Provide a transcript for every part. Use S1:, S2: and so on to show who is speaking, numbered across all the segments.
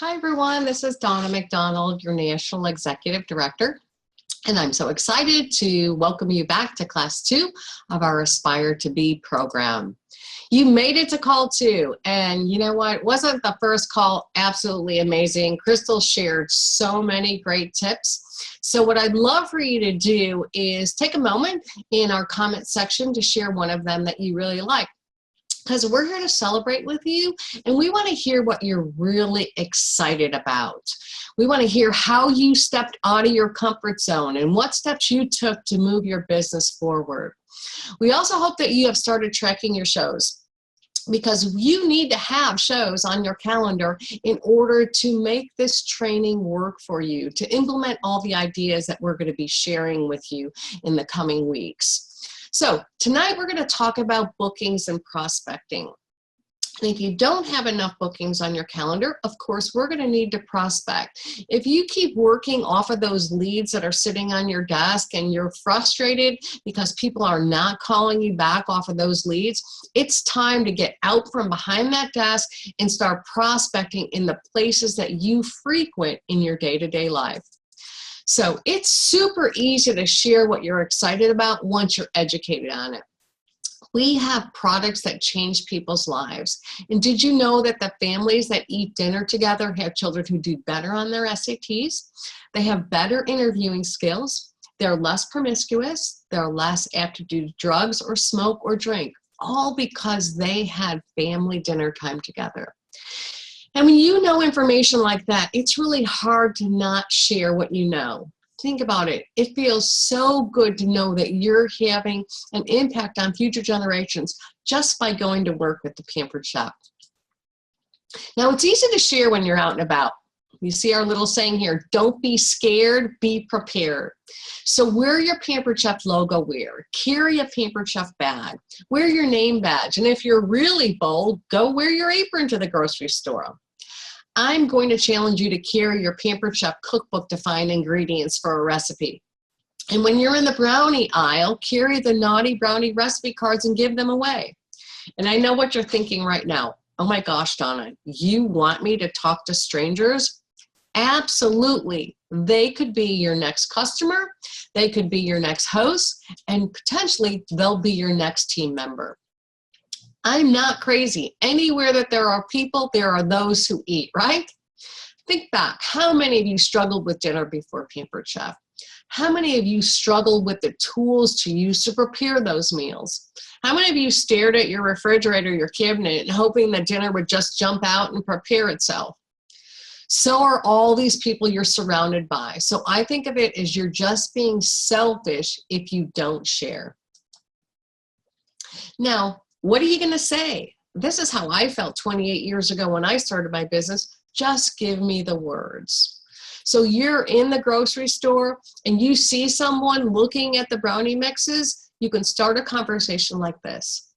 S1: Hi everyone, this is Donna McDonald, your National Executive Director, and I'm so excited to welcome you back to Class 2 of our Aspire to Be program. You made it to call 2, and you know what? Wasn't the first call absolutely amazing? Crystal shared so many great tips. So what I'd love for you to do is take a moment in our comment section to share one of them that you really like, because we're here to celebrate with you and we want to hear what you're really excited about. We want to hear how you stepped out of your comfort zone and what steps you took to move your business forward. We also hope that you have started tracking your shows, because you need to have shows on your calendar in order to make this training work for you, to implement all the ideas that we're going to be sharing with you in the coming weeks. So tonight we're going to talk about bookings and prospecting. And if you don't have enough bookings on your calendar, of course, we're going to need to prospect. If you keep working off of those leads that are sitting on your desk and you're frustrated because people are not calling you back off of those leads, it's time to get out from behind that desk and start prospecting in the places that you frequent in your day-to-day life. So it's super easy to share what you're excited about once you're educated on it. We have products that change people's lives. And did you know that the families that eat dinner together have children who do better on their SATs? They have better interviewing skills. They're less promiscuous. They're less apt to do drugs or smoke or drink, all because they had family dinner time together. And when you know information like that, it's really hard to not share what you know. Think about it. It feels so good to know that you're having an impact on future generations just by going to work with the Pampered Chef. Now, it's easy to share when you're out and about. You see our little saying here, don't be scared, be prepared. So wear your Pampered Chef logo wear, carry a Pampered Chef bag, wear your name badge, and if you're really bold, go wear your apron to the grocery store. I'm going to challenge you to carry your Pampered Chef cookbook to find ingredients for a recipe. And when you're in the brownie aisle, carry the Naughty Brownie recipe cards and give them away. And I know what you're thinking right now. Oh my gosh, Donna, you want me to talk to strangers? Absolutely. They could be your next customer, they could be your next host, and potentially they'll be your next team member. I'm not crazy. Anywhere that there are people, there are those who eat, right? Think back. How many of you struggled with dinner before Pampered Chef? How many of you struggled with the tools to use to prepare those meals? How many of you stared at your refrigerator, your cabinet, and hoping that dinner would just jump out and prepare itself? So are all these people you're surrounded by. So I think of it as you're just being selfish if you don't share. Now, what are you going to say? This is how I felt 28 years ago when I started my business. Just give me the words. So you're in the grocery store and you see someone looking at the brownie mixes, you can start a conversation like this.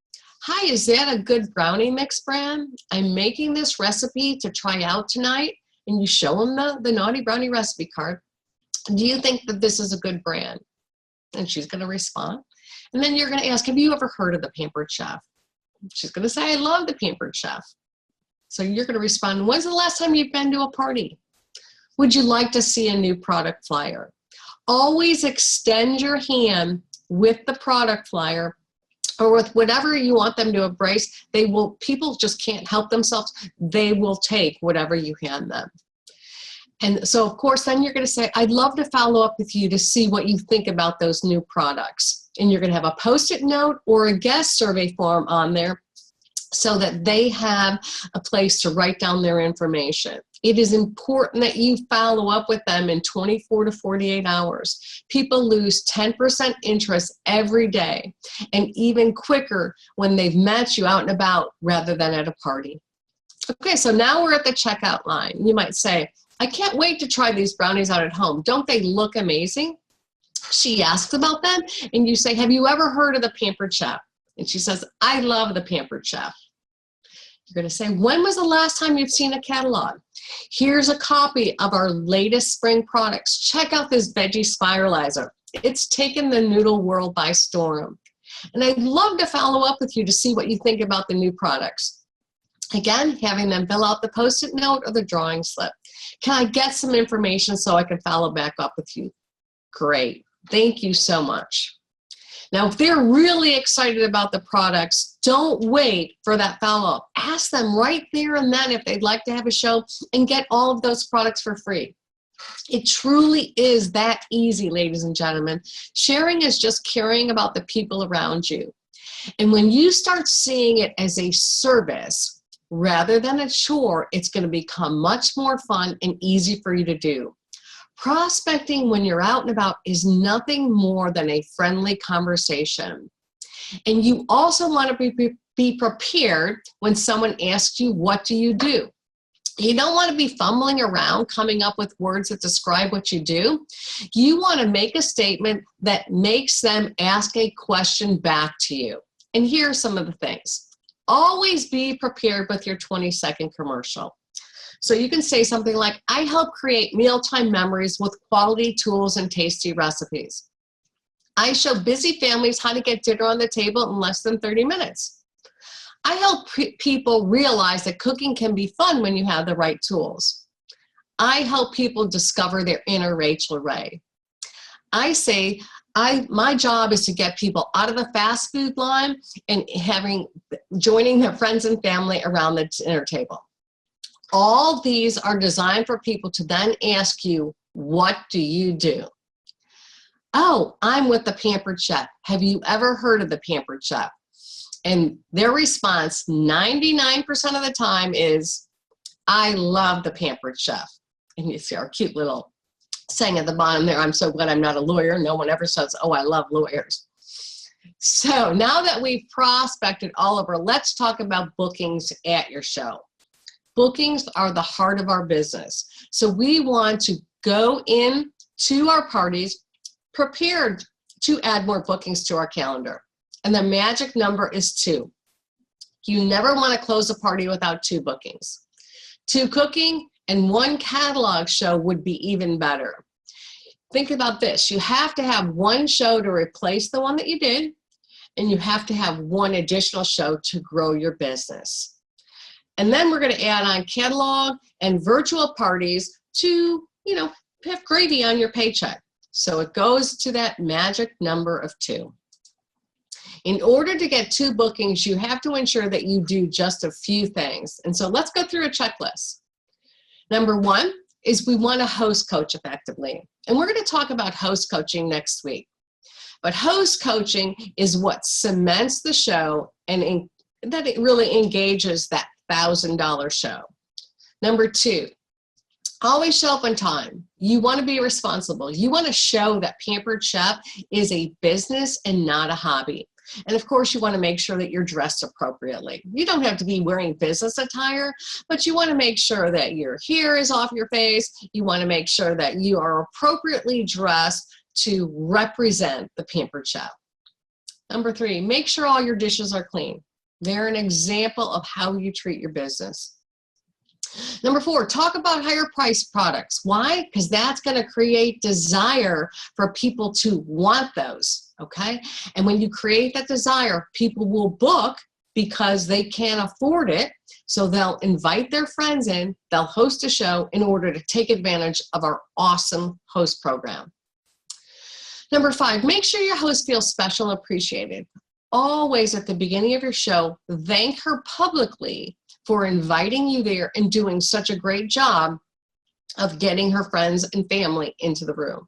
S1: Hi, is that a good brownie mix brand? I'm making this recipe to try out tonight. And you show them the Naughty Brownie recipe card. Do you think that this is a good brand? And she's going to respond. And then you're going to ask, have you ever heard of the Pampered Chef? She's going to say, I love the Pampered Chef. So you're going to respond, when's the last time you've been to a party? Would you like to see a new product flyer? Always extend your hand with the product flyer or with whatever you want them to embrace. People just can't help themselves. They will take whatever you hand them. And so, of course, then you're going to say, I'd love to follow up with you to see what you think about those new products. And you're going to have a Post-it note or a guest survey form on there so that they have a place to write down their information. It is important that you follow up with them in 24 to 48 hours. People lose 10% interest every day, and even quicker when they've met you out and about rather than at a party. Okay, so now we're at the checkout line. You might say, I can't wait to try these brownies out at home. Don't they look amazing? She asks about them, and you say, have you ever heard of the Pampered Chef? And she says, I love the Pampered Chef. You're going to say, when was the last time you've seen a catalog? Here's a copy of our latest spring products. Check out this veggie spiralizer. It's taken the noodle world by storm. And I'd love to follow up with you to see what you think about the new products. Again, having them fill out the Post-it note or the drawing slip. Can I get some information so I can follow back up with you? Great. Thank you so much. Now, if they're really excited about the products, don't wait for that follow-up. Ask them right there and then if they'd like to have a show and get all of those products for free. It truly is that easy, ladies and gentlemen. Sharing is just caring about the people around you. And when you start seeing it as a service rather than a chore, it's going to become much more fun and easy for you to do. Prospecting when you're out and about is nothing more than a friendly conversation. And you also want to be prepared when someone asks you, what do you do? You don't want to be fumbling around coming up with words that describe what you do. You want to make a statement that makes them ask a question back to you. And here are some of the things. Always be prepared with your 20-second commercial. So you can say something like, I help create mealtime memories with quality tools and tasty recipes. I show busy families how to get dinner on the table in less than 30 minutes. I help people realize that cooking can be fun when you have the right tools. I help people discover their inner Rachel Ray. I say, my job is to get people out of the fast food line and joining their friends and family around the dinner table. All these are designed for people to then ask you, what do you do? Oh, I'm with the Pampered Chef. Have you ever heard of the Pampered Chef? And their response 99% of the time is, I love the Pampered Chef. And you see our cute little saying at the bottom there, I'm so glad I'm not a lawyer. No one ever says, oh, I love lawyers. So now that we've prospected all over, let's talk about bookings at your show. Bookings are the heart of our business. So we want to go in to our parties prepared to add more bookings to our calendar. And the magic number is 2. You never want to close a party without 2 bookings. 2 cooking and 1 catalog show would be even better. Think about this. You have to have 1 show to replace the one that you did, and you have to have 1 additional show to grow your business. And then we're going to add on catalog and virtual parties to, have gravy on your paycheck. So it goes to that magic number of 2. In order to get 2 bookings, you have to ensure that you do just a few things. And so let's go through a checklist. Number 1 is we want to host coach effectively. And we're going to talk about host coaching next week. But host coaching is what cements the show and that it really engages that $1,000 show. Number 2, always show up on time. You want to be responsible. You want to show that Pampered Chef is a business and not a hobby. And of course, you want to make sure that you're dressed appropriately. You don't have to be wearing business attire, but you want to make sure that your hair is off your face. You want to make sure that you are appropriately dressed to represent the Pampered Chef. Number 3, make sure all your dishes are clean. They're an example of how you treat your business. Number 4, talk about higher priced products. Why? Because that's going to create desire for people to want those, okay? And when you create that desire, people will book because they can't afford it. So they'll invite their friends in, they'll host a show in order to take advantage of our awesome host program. Number 5, make sure your host feels special and appreciated. Always at the beginning of your show, thank her publicly for inviting you there and doing such a great job of getting her friends and family into the room.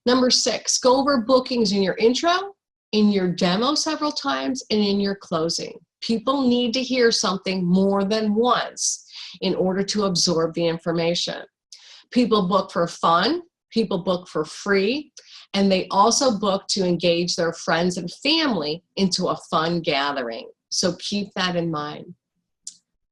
S1: Number 6, go over bookings in your intro, in your demo several times, and in your closing. People need to hear something more than once in order to absorb the information. People book for fun, people book for free, and they also book to engage their friends and family into a fun gathering. So keep that in mind.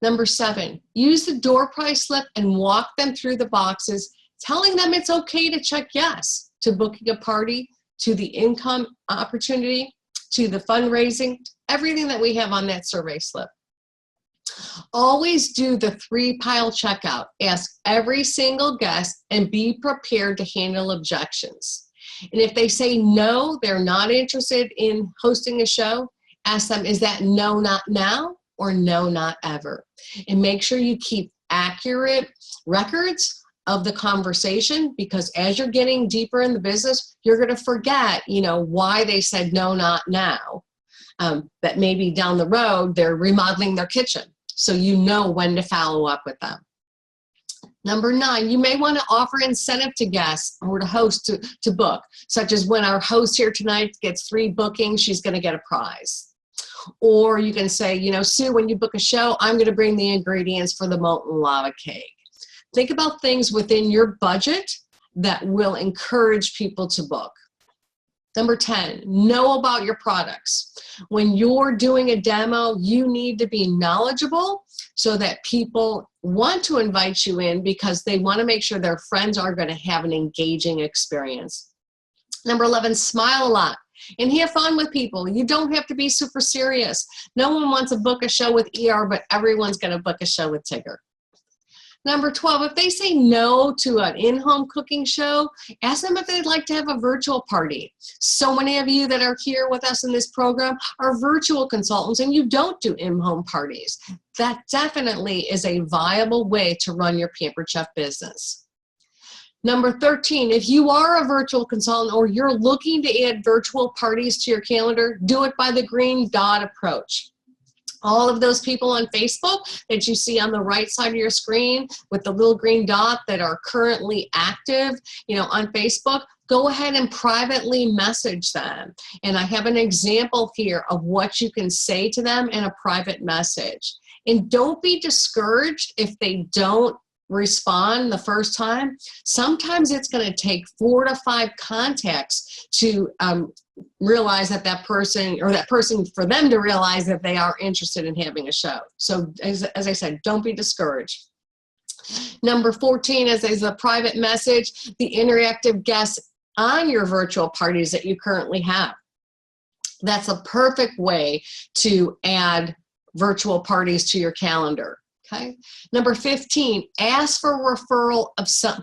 S1: Number 7, use the door price slip and walk them through the boxes, telling them it's okay to check yes to booking a party, to the income opportunity, to the fundraising, everything that we have on that survey slip. Always do the 3-pile checkout. Ask every single guest and be prepared to handle objections. And if they say no, they're not interested in hosting a show, ask them, is that no, not now? or no, not ever. And make sure you keep accurate records of the conversation, because as you're getting deeper in the business, you're going to forget, why they said no, not now. That maybe down the road, they're remodeling their kitchen. So you know when to follow up with them. Number 9, you may want to offer incentive to guests or to host to book, such as when our host here tonight gets 3 bookings, she's going to get a prize. Or you can say, Sue, when you book a show, I'm going to bring the ingredients for the molten lava cake. Think about things within your budget that will encourage people to book. Number 10, know about your products. When you're doing a demo, you need to be knowledgeable so that people want to invite you in because they want to make sure their friends are going to have an engaging experience. Number 11, smile a lot and have fun with people. You don't have to be super serious. No one wants to book a show with ER, but everyone's going to book a show with Tigger. Number 12, if they say no to an in-home cooking show, ask them if they'd like to have a virtual party. So many of you that are here with us in this program are virtual consultants and you don't do in-home parties. That definitely is a viable way to run your Pampered Chef business. Number 13, if you are a virtual consultant or you're looking to add virtual parties to your calendar, do it by the green dot approach. All of those people on Facebook that you see on the right side of your screen with the little green dot that are currently active, on Facebook, go ahead and privately message them. And I have an example here of what you can say to them in a private message. And don't be discouraged if they don't respond the first time. Sometimes it's going to take 4 to 5 contacts to realize that person for them to realize that they are interested in having a show. So as I said, don't be discouraged. Number 14 is a private message, the interactive guests on your virtual parties that you currently have. That's a perfect way to add virtual parties to your calendar. Okay. Number 15, ask for a referral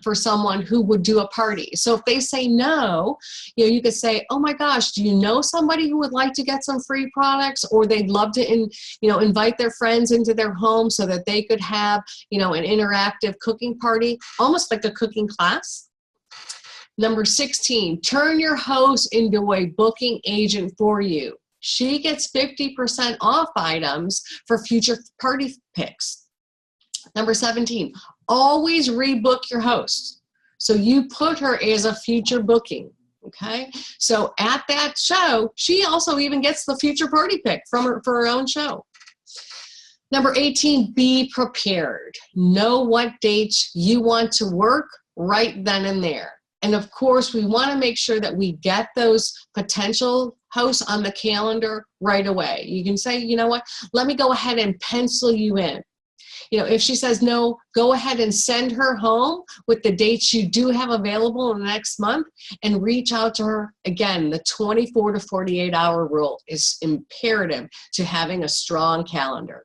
S1: for someone who would do a party. So if they say no, you could say, oh my gosh, do you know somebody who would like to get some free products, or they'd love to invite their friends into their home so that they could have an interactive cooking party, almost like a cooking class. Number 16, turn your host into a booking agent for you. She gets 50% off items for future party picks. Number 17, always rebook your host. So you put her as a future booking, okay? So at that show, she also even gets the future party pick for her own show. Number 18, be prepared. Know what dates you want to work right then and there. And of course, we want to make sure that we get those potential hosts on the calendar right away. You can say, you know what, let me go ahead and pencil you in. If she says no, go ahead and send her home with the dates you do have available in the next month and reach out to her. Again, the 24 to 48 hour rule is imperative to having a strong calendar.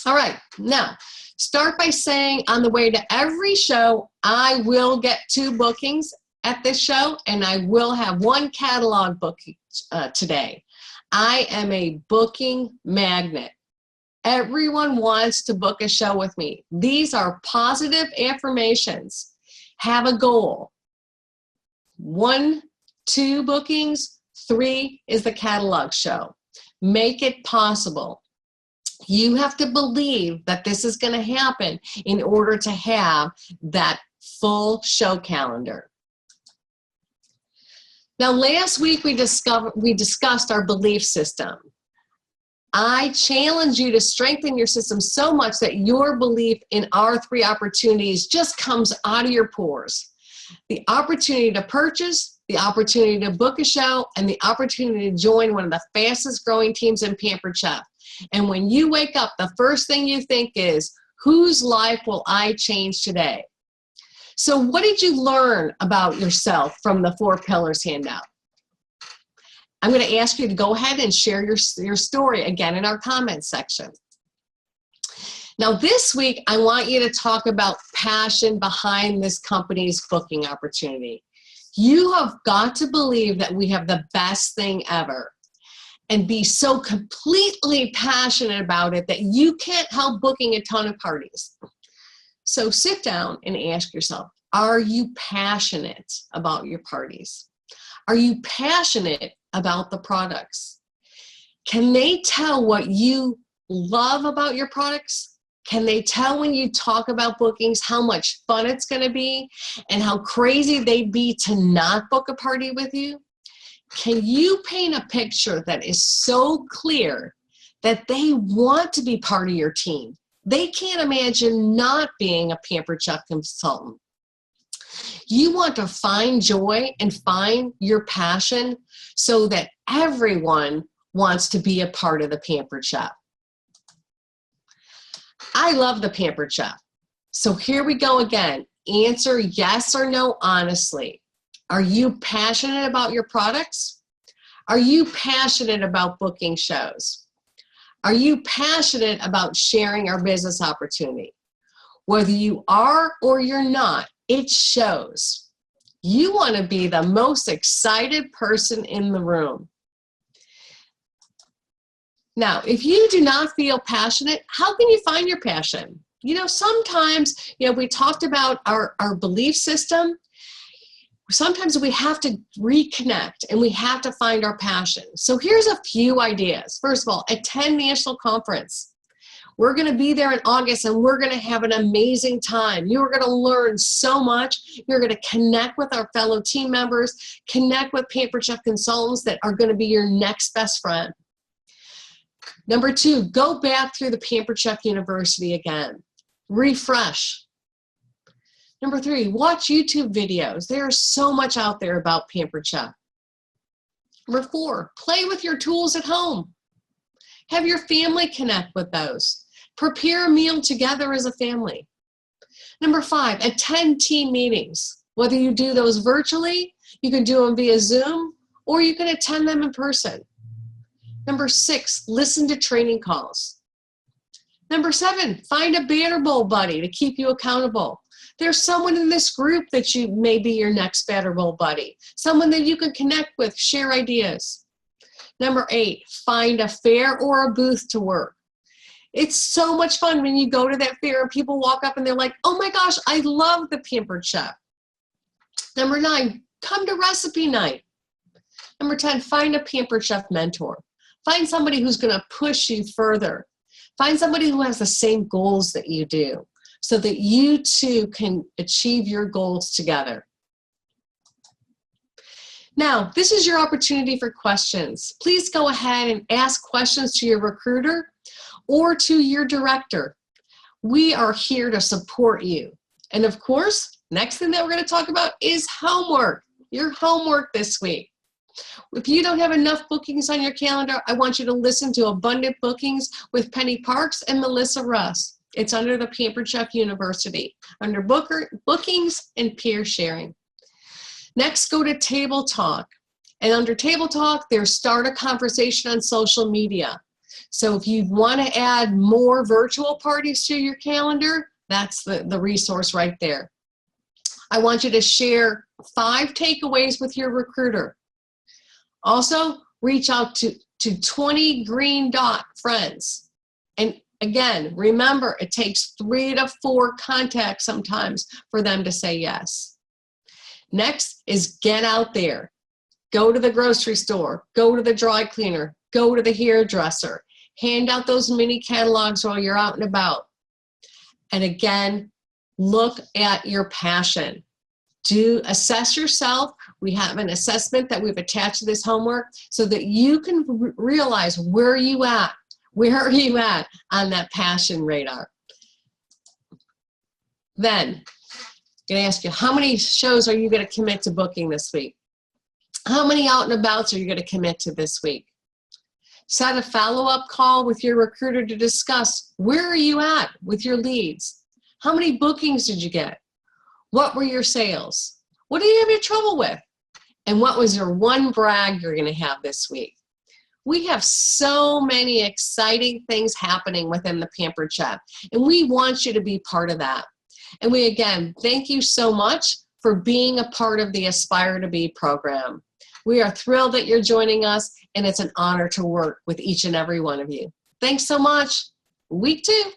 S1: All right, now start by saying on the way to every show, I will get 2 bookings at this show and I will have 1 catalog booking today. I am a booking magnet. Everyone wants to book a show with me. These are positive affirmations. Have a goal. 1, 2 bookings, 3 is the catalog show. Make it possible. You have to believe that this is going to happen in order to have that full show calendar. Now, last week we discussed our belief system. I challenge you to strengthen your system so much that your belief in our 3 opportunities just comes out of your pores. The opportunity to purchase, the opportunity to book a show, and the opportunity to join one of the fastest growing teams in Pampered Chef. And when you wake up, the first thing you think is, whose life will I change today? So what did you learn about yourself from the 4 pillars handout? I'm going to ask you to go ahead and share your story again in our comments section. Now this week, I want you to talk about passion behind this company's booking opportunity. You have got to believe that we have the best thing ever. and be so completely passionate about it that you can't help booking a ton of parties. So sit down and ask yourself, are you passionate about your parties? Are you passionate about the products? Can they tell what you love about your products? Can they tell when you talk about bookings how much fun it's going to be and how crazy they'd be to not book a party with you? Can you paint a picture that is so clear that they want to be part of your team? They can't imagine not being a Pampered Chef consultant. You want to find joy and find your passion so that everyone wants to be a part of the Pampered Chef. I love the Pampered Chef. So here we go again. Answer yes or no honestly. Are you passionate about your products? Are you passionate about booking shows? Are you passionate about sharing our business opportunity? Whether you are or you're not, it shows. You want to be the most excited person in the room. Now, if you do not feel passionate, how can you find your passion? You know, sometimes, we talked about our belief system. Sometimes we have to reconnect and we have to find our passion. So here's a few ideas. First of all, attend National Conference. We're going to be there in August and we're going to have an amazing time. You're going to learn so much. You're going to connect with our fellow team members, connect with Pampered Chef consultants that are going to be your next best friend. Number 2, go back through the Pampered Chef University again. Refresh. Number 3, watch YouTube videos. There's so much out there about Pampered Chef. Number 4, play with your tools at home. Have your family connect with those. Prepare a meal together as a family. Number 5, attend team meetings. Whether you do those virtually, you can do them via Zoom, or you can attend them in person. Number 6, listen to training calls. Number 7, find a Batter Bowl buddy to keep you accountable. There's someone in this group that you may be your next Batter Bowl buddy, someone that you can connect with, share ideas. Number 8, find a fair or a booth to work. It's so much fun when you go to that fair and people walk up and they're like, oh my gosh, I love the Pampered Chef. Number 9, come to recipe night. Number 10, find a Pampered Chef mentor. Find somebody who's going to push you further. Find somebody who has the same goals that you do so that you two can achieve your goals together. Now, this is your opportunity for questions. Please go ahead and ask questions to your recruiter or to your director. We are here to support you. And of course, next thing that we're going to talk about is homework. Your homework this week. If you don't have enough bookings on your calendar, I want you to listen to Abundant Bookings with Penny Parks and Melissa Russ. It's under the Pampered Chef University, under bookings and peer sharing. Next, go to Table Talk. And under Table Talk, there's start a conversation on social media. So if you want to add more virtual parties to your calendar, that's the resource right there. I want you to share 5 takeaways with your recruiter. Also, reach out to 20 green dot friends. And again, remember, it takes 3 to 4 contacts sometimes for them to say yes. Next is get out there. Go to the grocery store, go to the dry cleaner, go to the hairdresser. Hand out those mini catalogs while you're out and about. And again, look at your passion. Assess yourself. We have an assessment that we've attached to this homework so that you can realize where are you at on that passion radar. Then, I'm going to ask you, how many shows are you going to commit to booking this week? How many out and abouts are you going to commit to this week? Set a follow-up call with your recruiter to discuss where are you at with your leads? How many bookings did you get? What were your sales? What do you have your trouble with? And what was your one brag you're going to have this week? We have so many exciting things happening within the Pampered Chef, and we want you to be part of that. And we, again, thank you so much for being a part of the Aspire to Be program. We are thrilled that you're joining us, and it's an honor to work with each and every one of you. Thanks so much. Week 2.